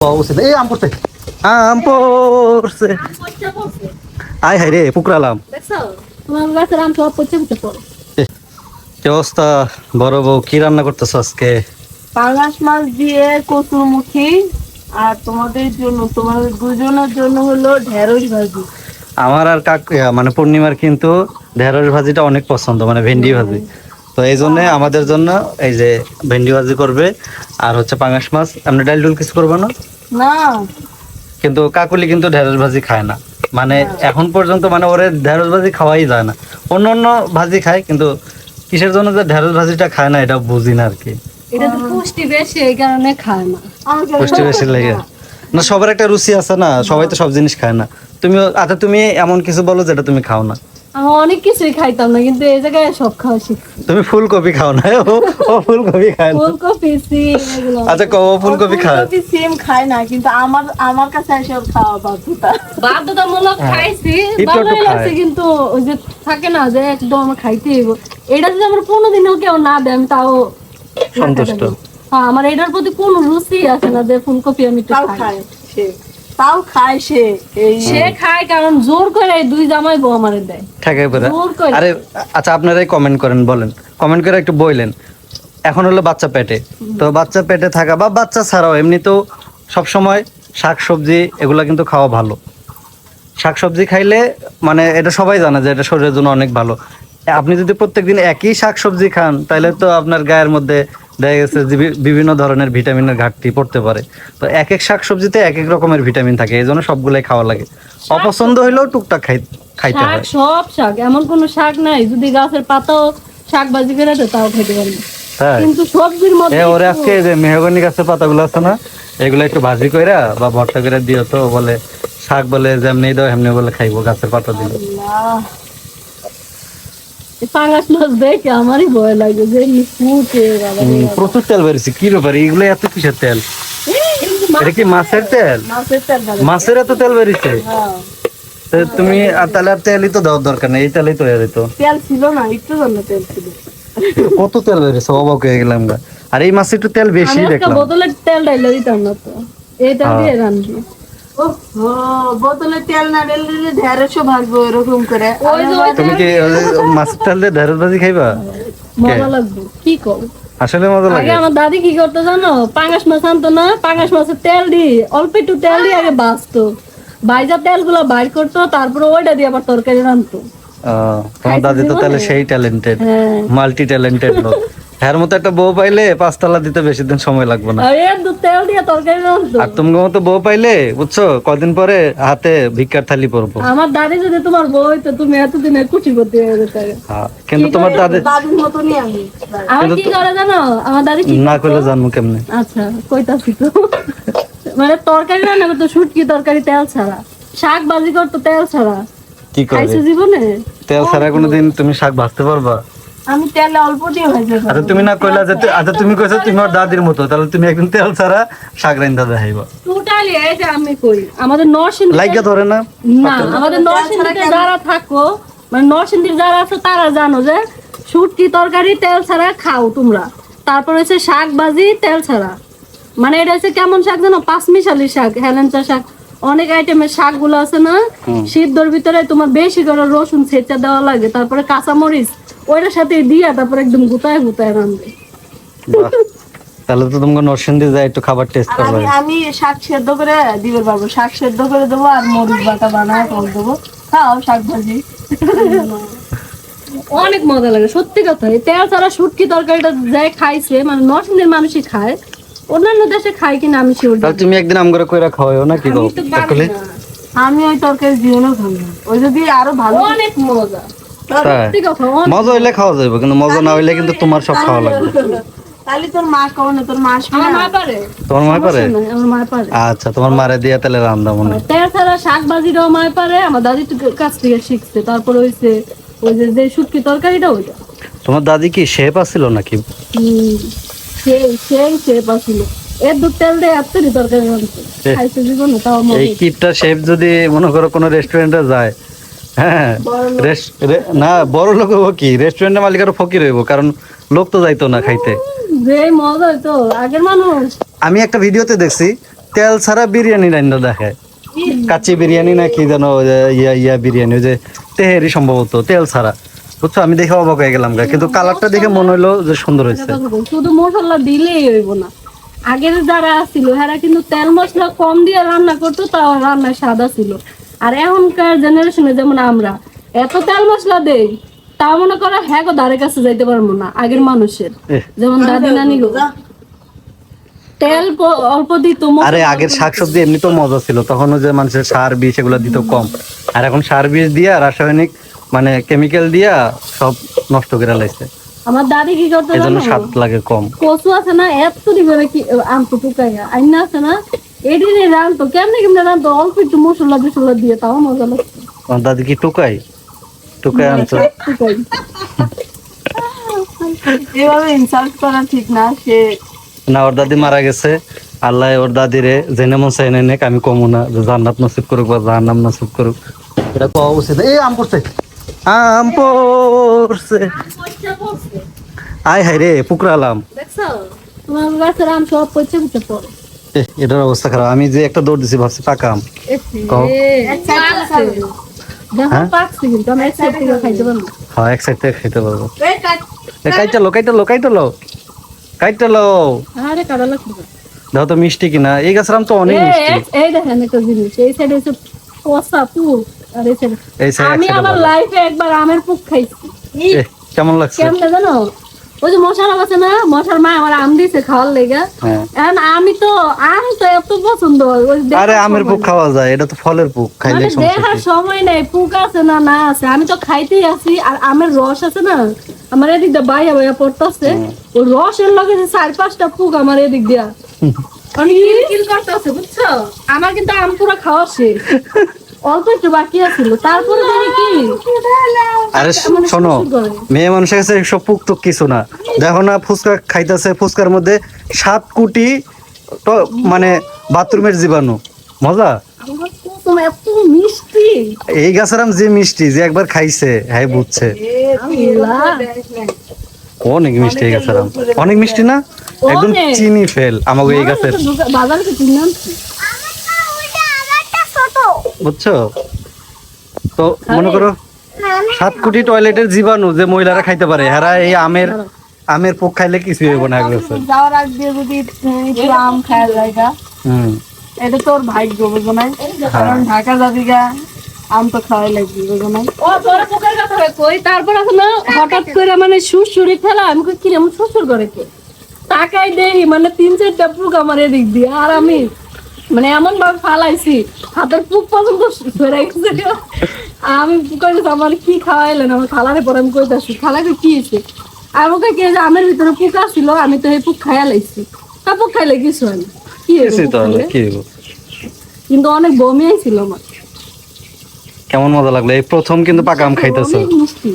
এই আম পড়ছে, আম পড়ছে, আয় হায় রে পুকরালাম। কি অবস্থা বড় বউ, কি রান্না করতেছ আজকে? পাঙ্গাস মাছ দিয়ে কচুরমুখী, আর তোমাদের জন্য, তোমাদের দুজনের জন্য হলো ঢেঁড়স ভাজি। আমার আর মানে পূর্ণিমার কিন্তু ঢেঁড়স ভাজিটা অনেক পছন্দ, মানে ভেন্ডি ভাজি। তো এই জন্য আমাদের জন্য এই যে ভেন্ডি ভাজি করবে, আর হচ্ছে পাঙ্গাস মাছ। আমরা ডাল ডুল কিছু করবো না? না, কিন্তু কাকুলি কিন্তু ঢেঁড়স ভাজি খায় না, মানে এখন পর্যন্ত মানে ওরে ঢেঁড়স ভাজি খাওয়াই যায় না। অন্য অন্য ভাজি খায়, কিন্তু কিসের জন্য যে ঢেঁড়স ভাজিটা খায় না এটা বুঝি না আর কি। এটা তো পুষ্টি বেশি, এই কারণে খায় না। পুষ্টি বেশি লাগে না, সবার একটা রুচি আছে না, সবাই তো সব জিনিস খায় না। তুমি আচ্ছা, তুমি এমন কিছু বলো যেটা তুমি খাও না। আমি অনেক কিছুই খাইতাম না, কিন্তু এই জায়গায় সব খাওয়া শিখছি। তুমি ফুলকপি খাও না? ও ফুলকপি খায় না। ফুলকপি, সিম এগুলো। আচ্ছা কও, ফুলকপি খায়? ফুলকপি সিম খায় না, কিন্তু আমার কাছে এসব খাওয়া বাধ্যতামূলক খাইছি। ভালোই লাগছে, কিন্তু ওই যে থাকে না যে একদম খাইতে হইব, এটা যদি আমার কোনোদিনও কেউ না দেয় আমি তাও সন্তুষ্ট। হ্যাঁ, আমার এটার প্রতি কোনো রুচি আছে না যে ফুলকপি আমি একটু খাই। তাও খায় সে, সে খায় কারণ জোর করে দুই জামাই বউ আমারে দেয়, ঠেকাই পড়ে। জোর করে। আরে আচ্ছা, আপনারাই কমেন্ট করেন, বলেন, কমেন্ট করে একটু বললেন। এখন হলো বাচ্চা পেটে, তো বাচ্চা পেটে থাকা বা বাচ্চা ছাড়াও এমনি তো সবসময় শাক সবজি এগুলা কিন্তু খাওয়া ভালো। শাক সবজি খাইলে মানে এটা সবাই জানে যে এটা শরীরের জন্য অনেক ভালো। আপনি যদি প্রত্যেকদিন একই শাক সবজি খান তাহলে তো আপনার গায়ের মধ্যে দেখা গেছে যে বিভিন্ন ধরনের ভিটামিনের ঘাটতি পড়তে পারে। তো এক এক শাক সবজিতে এক এক রকমের ভিটামিন থাকে, এই জন্য সবগুলাই খাওয়া লাগে। অপছন্দ হইলেও টুকটাক খাইতে হয়। সব শাক, এমন কোন শাক নাই যদি গাছের পাতাও শাক ভাজি করে দেয় তাও খেতে পারবে, কিন্তু সবজির মধ্যে ওরে আজকে যে মেহগনি গাছের পাতাগুলো আছে না, এগুলো একটু ভাজি কইরা বা ভর্তা করে দিও, তো বলে শাক বলে যেমনি দাও এমনি বলে খাইবো গাছের পাতা দিলে। পাঙ্গাস মাছ দেখে আমারই ভয় লাগে যে প্রচুর তেল বেরিয়েছে, কি ব্যাপার এগুলো এত কিসের তেল? এটা কি মাছের তেল? মাছের এত তেল বেরিয়েছে? তুমি তাহলে আর তেলই তো দেওয়ার দরকার নেই, এই তেলই তো এর তো তেল ছিল না, একটু তেল ছিল। কত তেল বেরিয়েছে, অবাক হয়ে গেলাম। আর এই মাছে একটু তেল বেশি দেখলাম। বোতলের তেল ডাইলে দিতাম না তো, এই তেল দিয়ে রান্না। বোতলের তেল না দিলে ঢেঁড়সও ভাজবো এরকম করে। তুমি কি মাছের তেল দিয়ে ঢেঁড়স ভাজি খাইবা? মজা লাগবে, কি কর আসলে মজা লাগে। আমার দাদি কি করতো জানো, পাঙ্গাস মাছ আনতো না, পাঙ্গাস মাছের তেল দিয়ে অল্প একটু তেল দিয়ে আগে বাঁচতো, ভাইজা তেল গুলো বাইর করতো, তারপরে ওইটা দিয়ে আবার তরকারি রান্তো। তোমার দাদি তো তাহলে সেই ট্যালেন্টেড, মাল্টি ট্যালেন্টেড লোক। এর মতো একটা বউ পাইলে পাঁচতলা দিতে বেশি দিন সময় লাগবে না। তেল দিয়ে তরকারি রান্তো। আর তুমি মতো বউ পাইলে বুঝছো, কদিন পরে হাতে ভিক্ষার থালি পড়বো। আমার দাদি যদি তোমার বউ হইতো, তুমি এতদিনে কুচি করতে যেতে। কিন্তু তোমার দাদির মতনই আমি। আমার কি করে জানো, আমার দাদি না করলে জানবো কেমনে? আচ্ছা কইতাছি তো, মানে তরকারি রান্না করতো শুটকি তরকারি তেল ছাড়া, শাক ভাজি করতো তেল ছাড়া। কি করে জীবনে তেল ছাড়া কোনোদিন তুমি শাক ভাজতে পারবা? আমি তেল অল্প দিয়ে ভাজি। আচ্ছা তুমি না কইলা যে, আচ্ছা তুমি কইছো তুমি আমার দাদির মতো, তাহলে তুমি একদিন তেল ছাড়া শাক রান্না দেখাইবা। টোটালি এই যে আমি কই, আমাদের নরসিংদী লাগা ধরে না না, আমাদের নরসিংদীতে যারা থাকো, মানে নরসিংদীর যারা আছে তারা জানো যে শুটকি তরকারি তেল ছাড়া খাও তোমরা। তারপর হচ্ছে শাক ভাজি তেল ছাড়া, মানে এটা হচ্ছে কেমন শাক জানো, পাঁচমিশালি শাক, হেলেঞ্চা শাক, অনেক আইটেমের শাক গুলো আছে না, সিদ্ধর ভিতরে তোমার বেশি করে রসুন ছেঁচা দেওয়া লাগে, তারপরে কাঁচামরিচ ওইটার সাথে দিয়া তারপরে একদম গুতায় গুতায় রান্না। তাহলে তো তোমাকে নরসিংদী যায় একটু খাবার টেস্ট করবে। আমি শাক সেদ্ধ করে দিতে পারবো, শাক সেদ্ধ করে দেবো আর মরিচ বাটা বানায় করে দেবো, খাও শাক ভাজি। অনেক মজা লাগে সত্যি কথা। তেল ছাড়া শুটকি তরকারিটা যাই খাইছে, মানে নরসিংদীর মানুষই খায়, অন্যান্য দেশে খাই কিনা আমি শিওর। তাহলে তুমি একদিন আমগরে কইরা খাওয়াও না, কি গো? আমি ওই তরকারি জীবনেও খাই না, ওই যদি আরো ভালো। অনেক মজা, মজা হইলে খাওয়া যাবে, কিন্তু মজা না হইলে কিন্তু তোমার সব খাওয়া লাগবে। তাহলে তোর মা কও না, তোর মা আমার মা পারে। তোমার মা পারে? আমার মা পারে। আচ্ছা তোমার মারে দিয়া তাহলে রান্না মনে। তেল ছাড়া শাক ভাজিটাও মা পারে, আমার দাদি কাছ থেকে শিখছে। তারপরে হইছে ওই যে শুটকি তরকারিটা, ওইটা। তোমার দাদি কি শেফ আছিল নাকি? সেই শেফ আছিল, এর দুধ তেল দিয়ে এতরি তরকারি রান্না খাইছে জীবনে, তাও এই কিপটা শেফ যদি মনে করো কোনো রেস্টুরেন্টে যায়, হ্যাঁ না বড় লোক হবো কি, রেস্টুরেন্টের মালিক আরো ফকির হইব, কারণ লোক তো যাইতো না খাইতে। যে মজা হইতো আগের মানুষ। আমি একটা ভিডিওতে দেখছি তেল ছাড়া বিরিয়ানি রান্না দেখায়, কাচ্চি বিরিয়ানি না কি যেন ওই যে ইয়া বিরিয়ানি, ওই যে তেহেরি সম্ভবত, তেল ছাড়া। বুঝছো, আমি দেখে অবাক হয়ে গেলাম গা, কিন্তু কালারটা দেখে মনে হলো যে সুন্দর হয়েছে। শুধু মশলা দিলেই হইব না, আগের যারা ছিল এরা কিন্তু তেল মশলা কম দিয়ে রান্না করতো, তাও রান্নার স্বাদ ছিল। আর এখনকার জেনারেশনে যেমন আমরা এত তেল মশলা দেই, তাও মনে করো হ্যাঁ গো ধারে কাছে যাইতে পারবো না আগের মানুষের, যেমন দাদি নানি গো তেল অল্প দিত। আরে আগের শাকসবজি এমনি তো মজা ছিল, তখন ওই যে মানুষের সার বিষ এগুলো দিত কম, আর এখন সার বিষ দিয়া রাসায়নিক মানে কেমিক্যাল দিয়া সব নষ্ট করে লাইছে, আমার দাদি কি করতো এই জন্য জানো? স্বাদ লাগে কম। কচু আছে না, এত দিবে কি আনতো টুকাইয়া, আইনা আছে না এদিনে রানতো, কেমনে কেমনে রানতো, অল্প একটু মশলা বিশলা দিয়ে, তাও মজা লাগতো। আমার দাদি কি টুকাই আনতো? টুকাই এভাবে ইনসাল্ট করা ঠিক না। সে না, ওর দাদি মারা গেছে, আল্লাহ ওর দাদিরে জেনে মন চাই নেক, আমি কমু না যে জান্নাত নসিব করুক বা জাহান্নাম নসিব করুক, এটা কওয়া উচিত। এই আম পড়ছে, আম পড়ছে, আয় হায় রে পুকরালাম। দেখছো তোমার গাছের আম সব পচে পচে পড়ে। এটার অবস্থা খারাপ, আমি যে একটা দৌড় দিছি ভাবছি পাকা আম। কও। দেখো পাকছে, কিন্তু আমি এক সাইড থেকে খাইতে পারবো। হ্যাঁ, এক সাইড থেকে খেতে পারবো। কাইটালো। আরে কাটা লাগছে। দেখো তো মিষ্টি কিনা, এই গাছের আম তো অনেক মিষ্টি। এই দেখেন একটা জিনিস, এই সাইডে হচ্ছে পচা পুক, আর এই সাইডে এই সাইড আমি আমার লাইফে একবার আমের পুক খাইছি। কেমন লাগছে? কেমন জানো, ওই যে মশার আছে না, মশার মা আমার আম দিছে খাওয়ার লেগে। হ্যাঁ। এখন আমি তো আম তো এত পছন্দ, ওই দেখার আরে আমের পুক সময় খাওয়া যায়, এটা তো ফলের পুক, খাইলে মানে সমস্যা দেখার কি? সময় নাই, পুক আছে না না আছে, আমি তো খাইতেই আছি। আর আমের রস আছে না, আমার এদিক দিয়ে বাইয়া বাইয়া পড়তেছে, ওই রসের লগে যে 4-5টা পুক আমার এদিক দিয়া অনেক কিল করতেছে, বুঝছো? আমার কিন্তু আম পুরো খাওয়া শেষ, অল্প একটু বাকি আছিল, তারপরে জানি কি আরে শোনো, মেয়ে মানুষের কাছে সব পুক তো কিছু না। দেখো না, ফুচকা খাইতেছে, ফুচকার মধ্যে 7 কোটি মানে বাথরুমের জীবাণু। মজা। তোমার এত মিষ্টি, এই গাছের আম যে মিষ্টি, যে একবার খাইছে হ্যাঁ বুঝছে আল্লাহ। অনেক মিষ্টি এই গাছের আম, অনেক মিষ্টি না, একদম অনেক। চিনি ফেল আমাকে এই গাছের, বাজারে কি কিনে আনছি? বুঝছো? তো মনে করো 7 কোটি টয়লেটের জীবাণু যে মহিলারা খাইতে পারে, হেরা এই আমের পুক খাইলে কিছু হইব না এক বছর। যাওয়ার আগ দিয়ে যদি একটু আম খাওয়া জায়গা, এটা তোর ভাগ্য, বুঝো নাই? কারণ ঢাকা যাবিগা আম তো খাওয়াই লাগবে, বুঝো নাই? ও তোরা পোকার কথা কই, তারপর এখন না হঠাৎ করে মানে সুরসুরি খেলা, আমি কই কি রে, আমার শ্বশুর করে কে তাকাই দেই, মানে 3-4টা পুক আমার এদিক দিয়ে, আর আমি মানে এমন ভাবে ফালাইছি হাতের পুক পর্যন্ত সরে গেছে। আমি কইছি আমার কি খাওয়াইলেন, আমার খালারে পরে আমি কইতাছি, খালাকে কি হয়েছে, আমাকে কে যে আমের ভিতরে পুক আসছিল, আমি তো এই পুক খাইয়া লাইছি, তা পুক খাইলে কিছু হয় না, কি হইব পুক খাইলে? কিন্তু অনেক বমি আইছিল আমার। কেমন মজা লাগলো, এই প্রথম কিন্তু পাকা আম খাইতেছো। অনেক মিষ্টি।